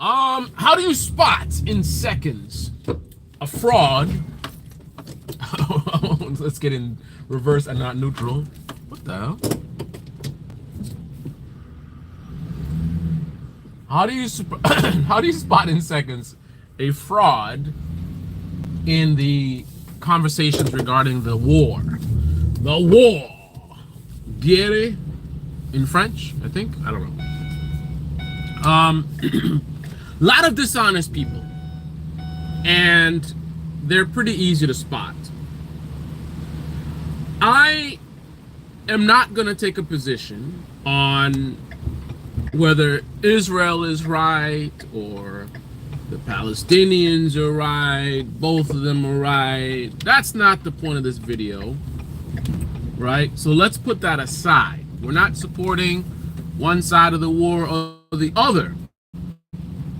How do you spot in seconds a fraud? Let's get in reverse and not neutral. What the hell? How do you how do you spot in seconds a fraud in the conversations regarding the war? The war. Guerre in French, I think. I don't know. A lot of dishonest people, and they're pretty easy to spot. I am not going to take a position on whether Israel is right or the Palestinians are right, both of them are right. That's not the point of this video, right? So let's put that aside. We're not supporting one side of the war or the other.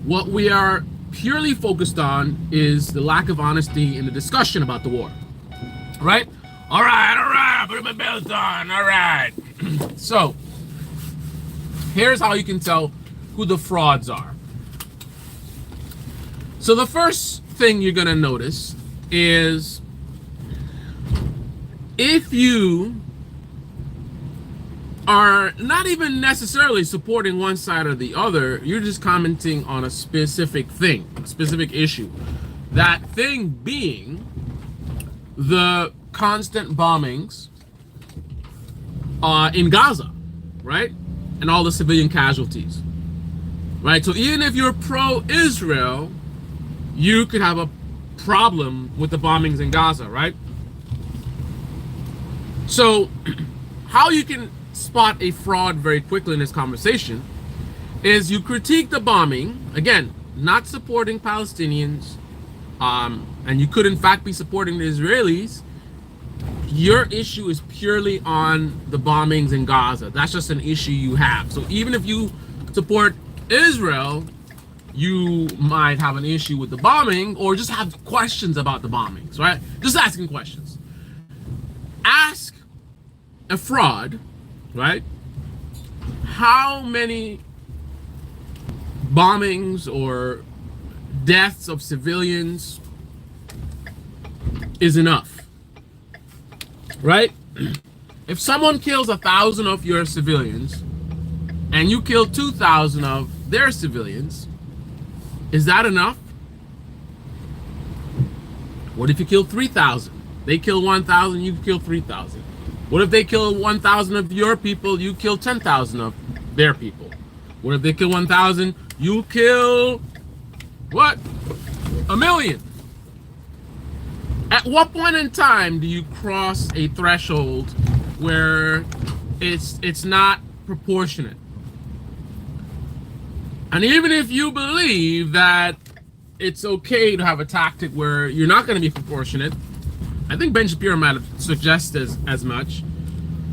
What we are purely focused on is the lack of honesty in the discussion about the war, right? All right, put my belt on, all right. So, here's how you can tell who the frauds are. So the first thing you're gonna notice is if you are not even necessarily supporting one side or the other, you're just commenting on a specific thing, a specific issue. That thing being the constant bombings in Gaza, right? And all the civilian casualties, right? So even if you're pro-Israel, you could have a problem with the bombings in Gaza, right? So how you can spot a fraud very quickly in this conversation is you critique the bombing, again, not supporting Palestinians, and you could in fact be supporting the Israelis. Your issue is purely on the bombings in Gaza. That's just an issue you have. So even if you support Israel, you might have an issue with the bombing or just have questions about the bombings, right? Just asking questions. Ask a fraud, right? How many bombings or deaths of civilians is enough, right? If someone kills 1,000 of your civilians and you kill 2,000 of their civilians, is that enough? What if you kill 3,000? They kill 1,000, you kill 3,000. What if they kill 1,000 of your people, you kill 10,000 of their people? What if they kill 1,000, you kill, what? 1,000,000. At what point in time do you cross a threshold where it's not proportionate? And even if you believe that it's okay to have a tactic where you're not going to be proportionate, I think Ben Shapiro might have suggested as much,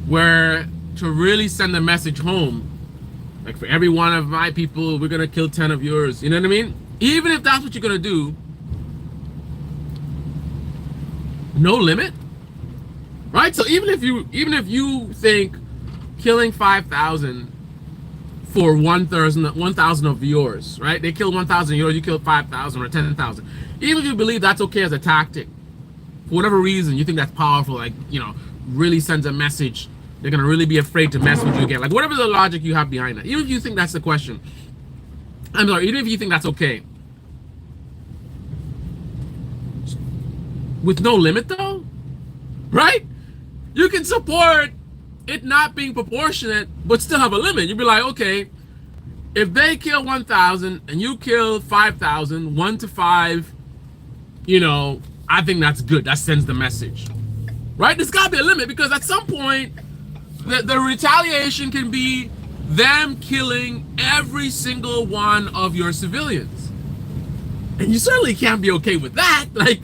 where to really send a message home, like for every one of my people, we're going to kill 10 of yours. You know what I mean? Even if that's what you're going to do, no limit, right? So even if you think killing 5,000 for 1,000 of yours, right? They killed 1,000 yours, you killed 5,000 or 10,000. Even if you believe that's okay as a tactic, for whatever reason you think that's powerful, like, you know, really sends a message, they're gonna really be afraid to mess with you again. Like whatever the logic you have behind that, even if you think that's the question, I'm sorry, even if you think that's okay, with no limit though, right? You can support it not being proportionate, but still have a limit. You'd be like, okay, if they kill 1,000 and you kill 5,000, 1 to 5, you know, I think that's good. That sends the message, right? There's gotta be a limit, because at some point, the retaliation can be them killing every single one of your civilians. And you certainly can't be okay with that. Like,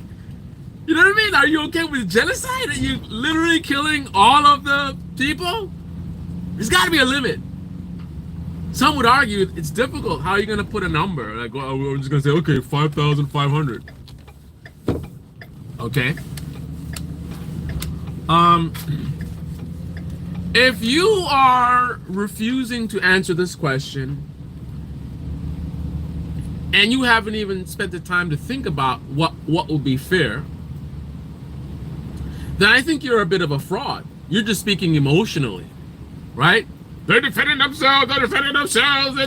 you know what I mean? Are you okay with genocide? Are you literally killing all of the people? There's got to be a limit. Some would argue it's difficult. How are you going to put a number? Like, well, we're just going to say, okay, 5,500. Okay. If you are refusing to answer this question, and you haven't even spent the time to think about what would be fair, then I think you're a bit of a fraud. You're just speaking emotionally, right? They're defending themselves. They're defending themselves. They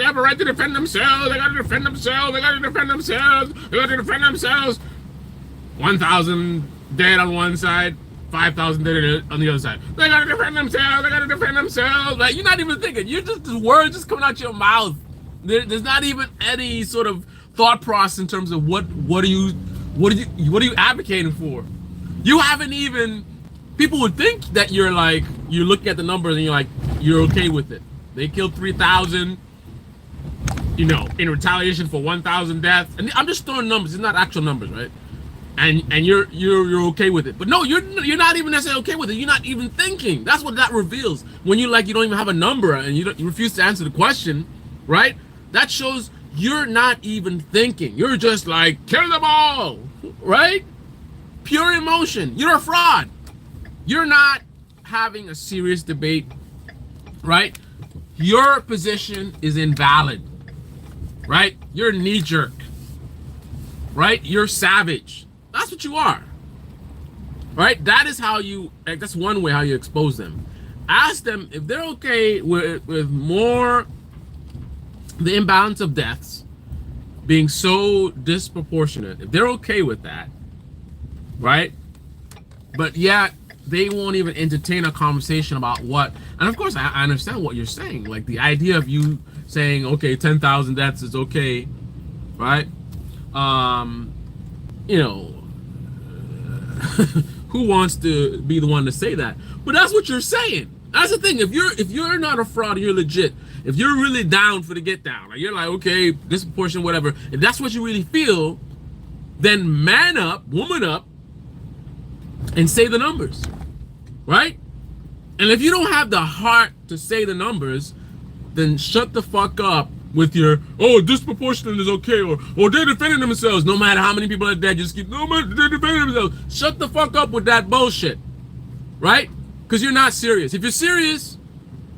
have a right to defend themselves. They got to defend themselves. They got to defend themselves. They got to defend themselves. 1,000 dead on one side, 5,000 dead on the other side. They got to defend themselves. They got to defend themselves. Like, you're not even thinking. You're just, the words just coming out your mouth. There's not even any sort of thought process in terms of what are you advocating for. You haven't even. People would think that you're looking at the numbers and you're okay with it. They killed 3,000, in retaliation for 1,000 deaths. And I'm just throwing numbers. It's not actual numbers, right? And you're okay with it. But no, you're not even necessarily okay with it. You're not even thinking. That's what that reveals. When you don't even have a number and you refuse to answer the question, right? That shows you're not even thinking. You're just like, kill them all, right? Pure emotion. You're a fraud. You're not having a serious debate, right? Your position is invalid, right? You're knee-jerk, right? You're savage. That's what you are, right? That's one way how you expose them. Ask them if they're okay with more, the imbalance of deaths being so disproportionate. If they're okay with that, right? But yet, they won't even entertain a conversation about what, and of course I understand what you're saying, like the idea of you saying, okay, 10,000 deaths is okay, right? Who wants to be the one to say that? But that's what you're saying. That's the thing. If you're not a fraud, you're legit. If you're really down for the get down, like you're like, okay, disproportionate, whatever. If that's what you really feel, then man up, woman up, and say the numbers, right? And if you don't have the heart to say the numbers, then shut the fuck up with your, oh, disproportionate is okay, or they're defending themselves. No matter how many people are dead, just keep, no matter, they're defending themselves. Shut the fuck up with that bullshit, right? Because you're not serious. If you're serious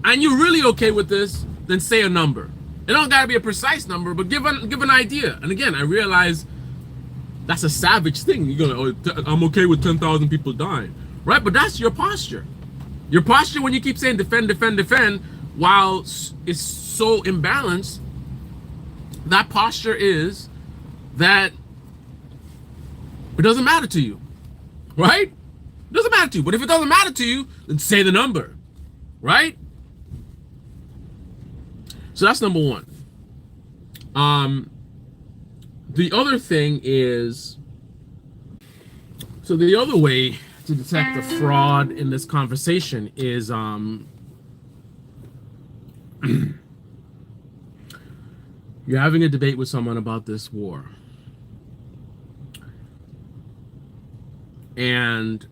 and you're really okay with this, then say a number. It don't gotta be a precise number, but give an idea. And again, I realize that's a savage thing. You're gonna, oh, I'm okay with 10,000 people dying, right? But that's your posture. Your posture when you keep saying defend, defend, defend, while it's so imbalanced, that posture is that it doesn't matter to you, right? It doesn't matter to you. But if it doesn't matter to you, then say the number, right? So that's number one. The other thing is, so the other way to detect the fraud in this conversation is you're having a debate with someone about this war, and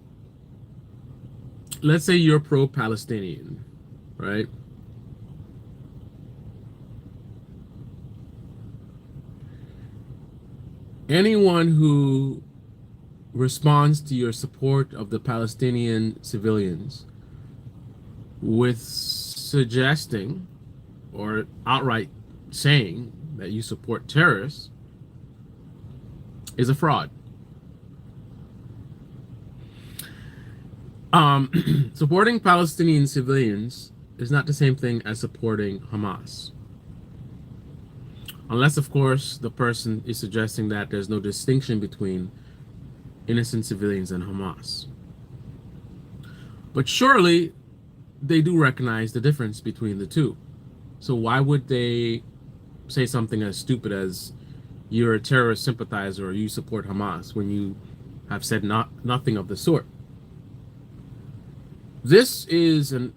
let's say you're pro-Palestinian, right? Anyone who responds to your support of the Palestinian civilians with suggesting or outright saying that you support terrorists is a fraud. Supporting Palestinian civilians is not the same thing as supporting Hamas. Unless, of course, the person is suggesting that there's no distinction between innocent civilians and Hamas. But surely they do recognize the difference between the two. So why would they say something as stupid as you're a terrorist sympathizer or you support Hamas when you have said nothing of the sort? This is an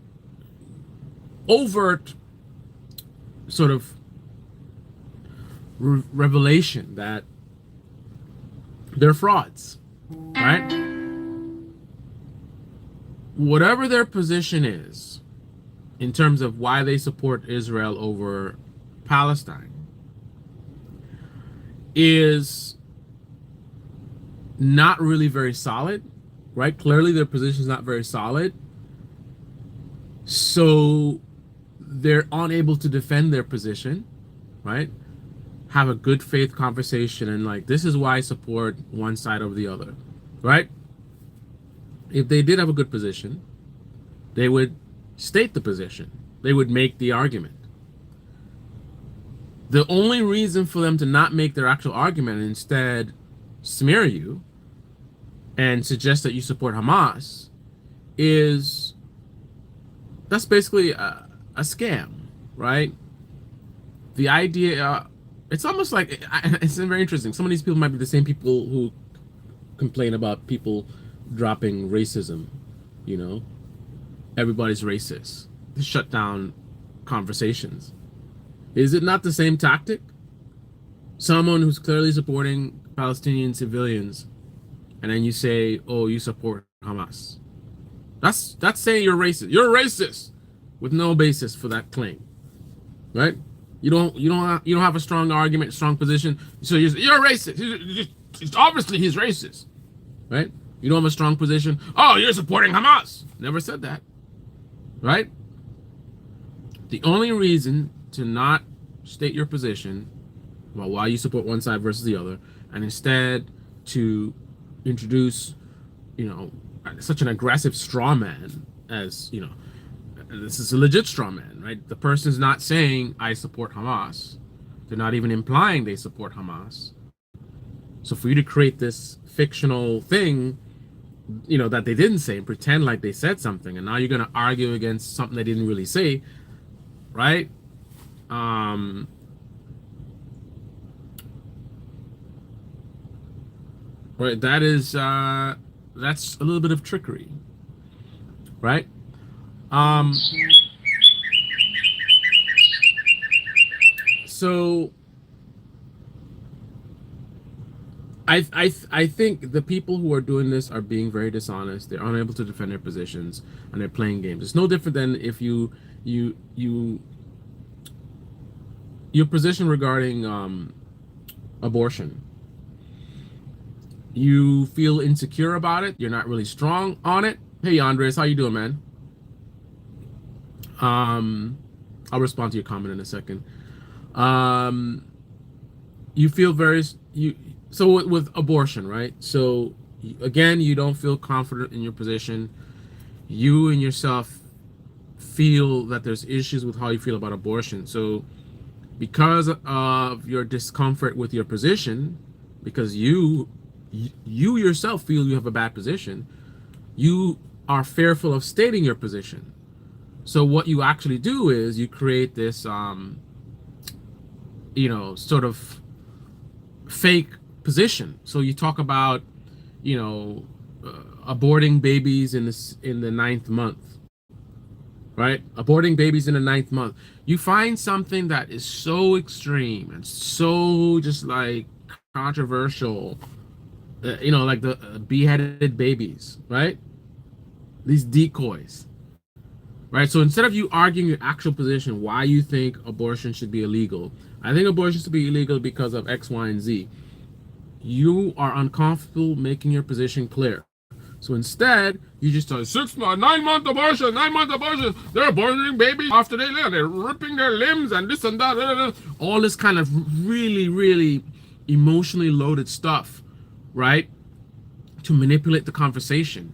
overt sort of revelation that they're frauds, right? Whatever their position is in terms of why they support Israel over Palestine is not really very solid, right? Clearly their position is not very solid. So they're unable to defend their position, right? have a good faith conversation and like, this is why I support one side over the other, right? If they did have a good position, they would state the position. They would make the argument. The only reason for them to not make their actual argument and instead smear you and suggest that you support Hamas is that's basically a scam, right? The idea, it's almost like, it's very interesting. Some of these people might be the same people who complain about people dropping racism, you know? Everybody's racist. To shut down conversations. Is it not the same tactic? Someone who's clearly supporting Palestinian civilians, and then you say, "Oh, you support Hamas." That's saying you're racist. You're racist with no basis for that claim, right? You don't have a strong argument, strong position. So you're racist. Obviously he's racist, right? You don't have a strong position. Oh, you're supporting Hamas. Never said that, right? The only reason to not state your position about why you support one side versus the other, and instead to introduce, you know, such an aggressive straw man as, you know, this is a legit straw man, right? The person's not saying I support Hamas. They're not even implying they support Hamas. So for you to create this fictional thing, you know, that they didn't say, and pretend like they said something, and now you're going to argue against something they didn't really say, right? Right, that is that's a little bit of trickery, right? So I think the people who are doing this are being very dishonest. They're unable to defend their positions, and they're playing games. It's no different than if your position regarding abortion. You feel insecure about it. You're not really strong on it. Hey, Andres, how you doing, man? I'll respond to your comment in a second. You feel so with abortion, right? So again, you don't feel confident in your position. You and yourself feel that there's issues with how you feel about abortion. So because of your discomfort with your position, because you yourself feel you have a bad position, you are fearful of stating your position. So what you actually do is you create this you know, sort of fake position. So you talk about, you know, aborting babies in the 9th month, right? Aborting babies in the 9th month. You find something that is so extreme and so just like controversial, you know, like the beheaded babies, right? These decoys, right? So instead of you arguing your actual position, why you think abortion should be illegal, I think abortion should be illegal because of X, Y, and Z. You are uncomfortable making your position clear. So instead, you just say 9-month abortion, 9-month abortion. They're aborting babies after they live. They're ripping their limbs and this and that. All this kind of really, really emotionally loaded stuff, right? To manipulate the conversation,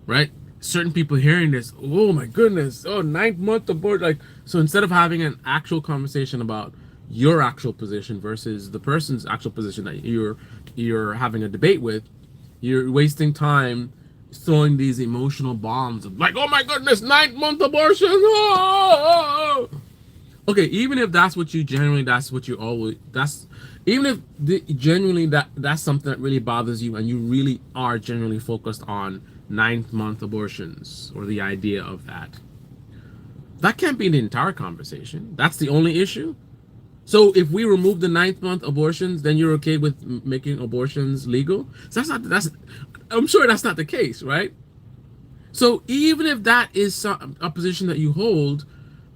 right? Certain people hearing this, oh my goodness, oh, 9th-month abort. Like, so instead of having an actual conversation about your actual position versus the person's actual position that you're having a debate with, you're wasting time throwing these emotional bombs of like, oh my goodness, 9th-month abortion. Oh! Okay, even if that's what you genuinely, even if genuinely that's something that really bothers you, and you really are genuinely focused on 9th-month abortions or the idea of that can't be the entire conversation. That's the only issue. So if we remove the 9th-month abortions, then you're okay with making abortions legal? So I'm sure that's not the case, right? So even if that is a position that you hold,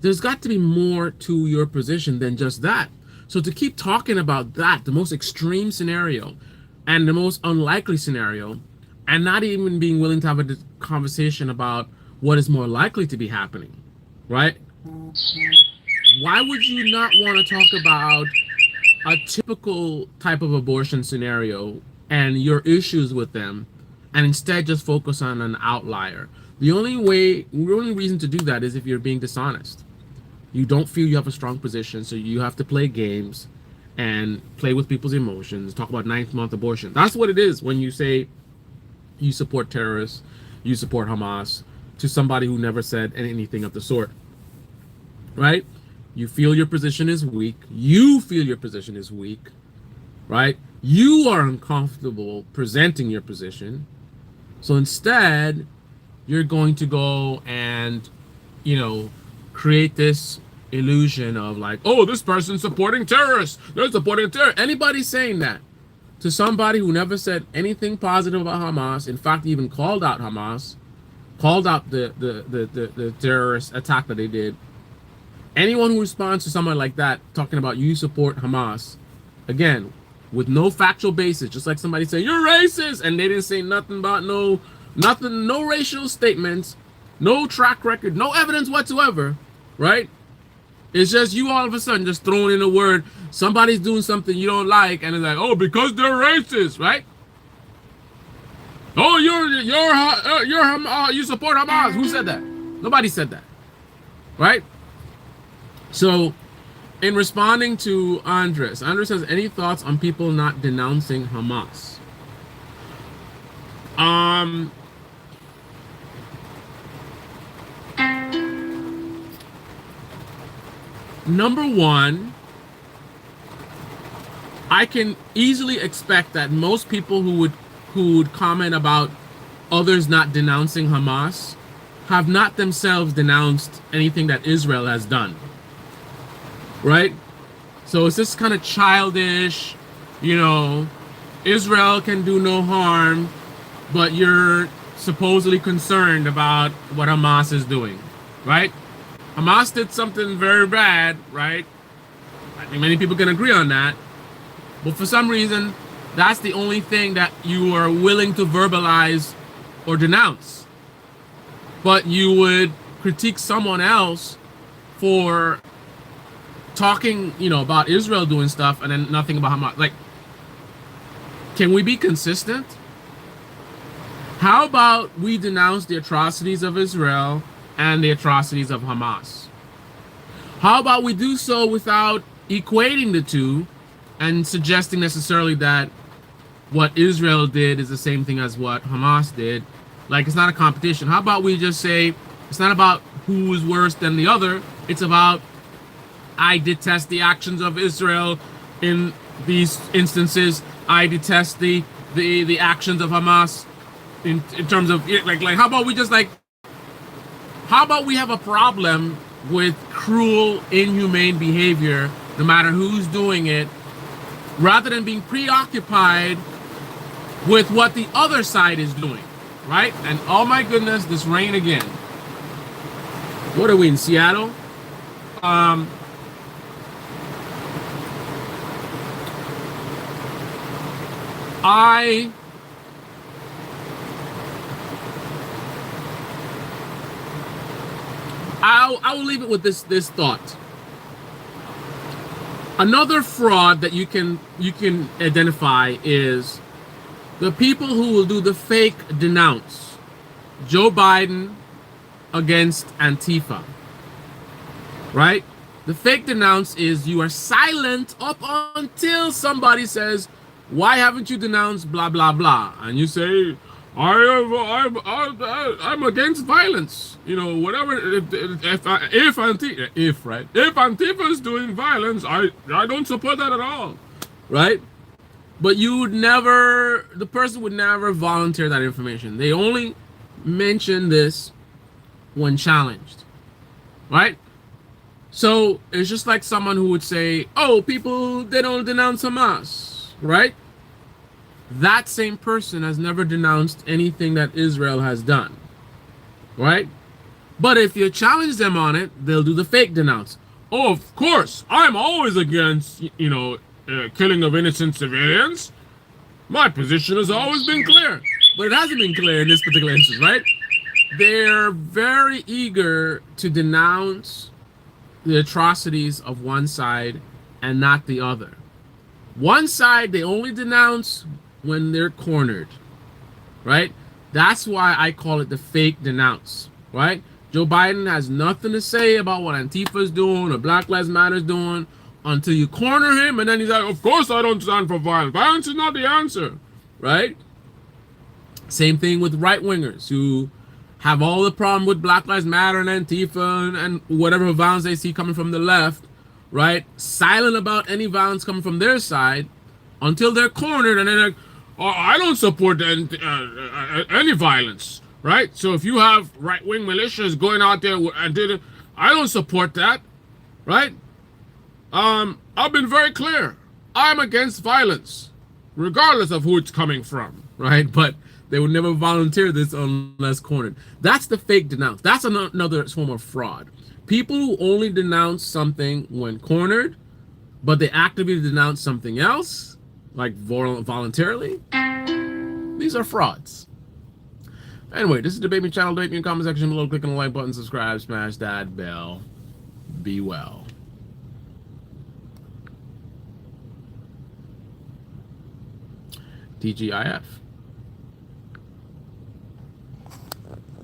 there's got to be more to your position than just that. So to keep talking about that, the most extreme scenario and the most unlikely scenario, and not even being willing to have a conversation about what is more likely to be happening, right? Why would you not want to talk about a typical type of abortion scenario and your issues with them, and instead just focus on an outlier. The only reason to do that is if you're being dishonest. You don't feel you have a strong position, so you have to play games and play with people's emotions, talk about ninth-month abortion. That's what it is when you say you support terrorists, you support Hamas, to somebody who never said anything of the sort, right? You feel your position is weak. You feel your position is weak, right? You are uncomfortable presenting your position. So instead, you're going to go and, create this illusion of like, oh, this person's supporting terrorists. They're supporting terror. Anybody saying that to somebody who never said anything positive about Hamas, in fact, even called out Hamas, called out the terrorist attack that they did. Anyone who responds to someone like that talking about you support Hamas, again, with no factual basis, just like somebody saying you're racist, and they didn't say nothing about no racial statements, no track record, no evidence whatsoever, right? It's just you all of a sudden just throwing in a word. Somebody's doing something you don't like, and it's like, oh, because they're racist, right? Oh, you support Hamas. Who said that? Nobody said that, right? So, in responding to Andres says, any thoughts on people not denouncing Hamas? Number one, I can easily expect that most people who would comment about others not denouncing Hamas have not themselves denounced anything that Israel has done. Right? So it's just kind of childish, Israel can do no harm, but you're supposedly concerned about what Hamas is doing, right? Hamas did something very bad, right? I think many people can agree on that. But for some reason, that's the only thing that you are willing to verbalize or denounce. But you would critique someone else for talking, about Israel doing stuff and then nothing about Hamas. Like, can we be consistent? How about we denounce the atrocities of Israel and the atrocities of Hamas? How about we do so without equating the two and suggesting necessarily that what Israel did is the same thing as what Hamas did? Like, it's not a competition. How about we just say it's not about who is worse than the other. It's about, I detest the actions of Israel in these instances. I detest the actions of Hamas in terms of like how about we just how about we have a problem with cruel, inhumane behavior, no matter who's doing it, rather than being preoccupied with what the other side is doing, right? And oh my goodness, this rain again. What are we in Seattle? I will leave it with this thought. Another fraud that you can identify is the people who will do the fake denounce. Joe Biden against Antifa, right? The fake denounce is you are silent up until somebody says, why haven't you denounced blah blah blah? And you say, I'm against violence. Whatever. If Antifa is doing violence, I don't support that at all, right? But the person would never volunteer that information. They only mention this when challenged, right? So it's just like someone who would say, oh, people, they don't denounce Hamas. Right? That same person has never denounced anything that Israel has done. Right? But if you challenge them on it, they'll do the fake denounce. Oh, of course, I'm always against, killing of innocent civilians. My position has always been clear. But it hasn't been clear in this particular instance, right? They're very eager to denounce the atrocities of one side and not the other. One side, they only denounce when they're cornered, right? That's why I call it the fake denounce, right? Joe Biden has nothing to say about what Antifa is doing or Black Lives Matter is doing until you corner him, and then he's like, of course I don't stand for violence. Violence is not the answer, right? Same thing with right-wingers who have all the problem with Black Lives Matter and Antifa and whatever violence they see coming from the left, right? Silent about any violence coming from their side until they're cornered, and then like, oh, I don't support any violence, right? So if you have right-wing militias going out there and did it, I don't support that, right? I've been very clear. I'm against violence, regardless of who it's coming from, right? But they would never volunteer this unless cornered. That's the fake denounce. That's another form of fraud. People who only denounce something when cornered, but they actively denounce something else, like voluntarily, these are frauds. Anyway, this is the Debate Me channel. Debate Me in the comment section below. Click on the like button, subscribe, smash that bell. Be well. TGIF.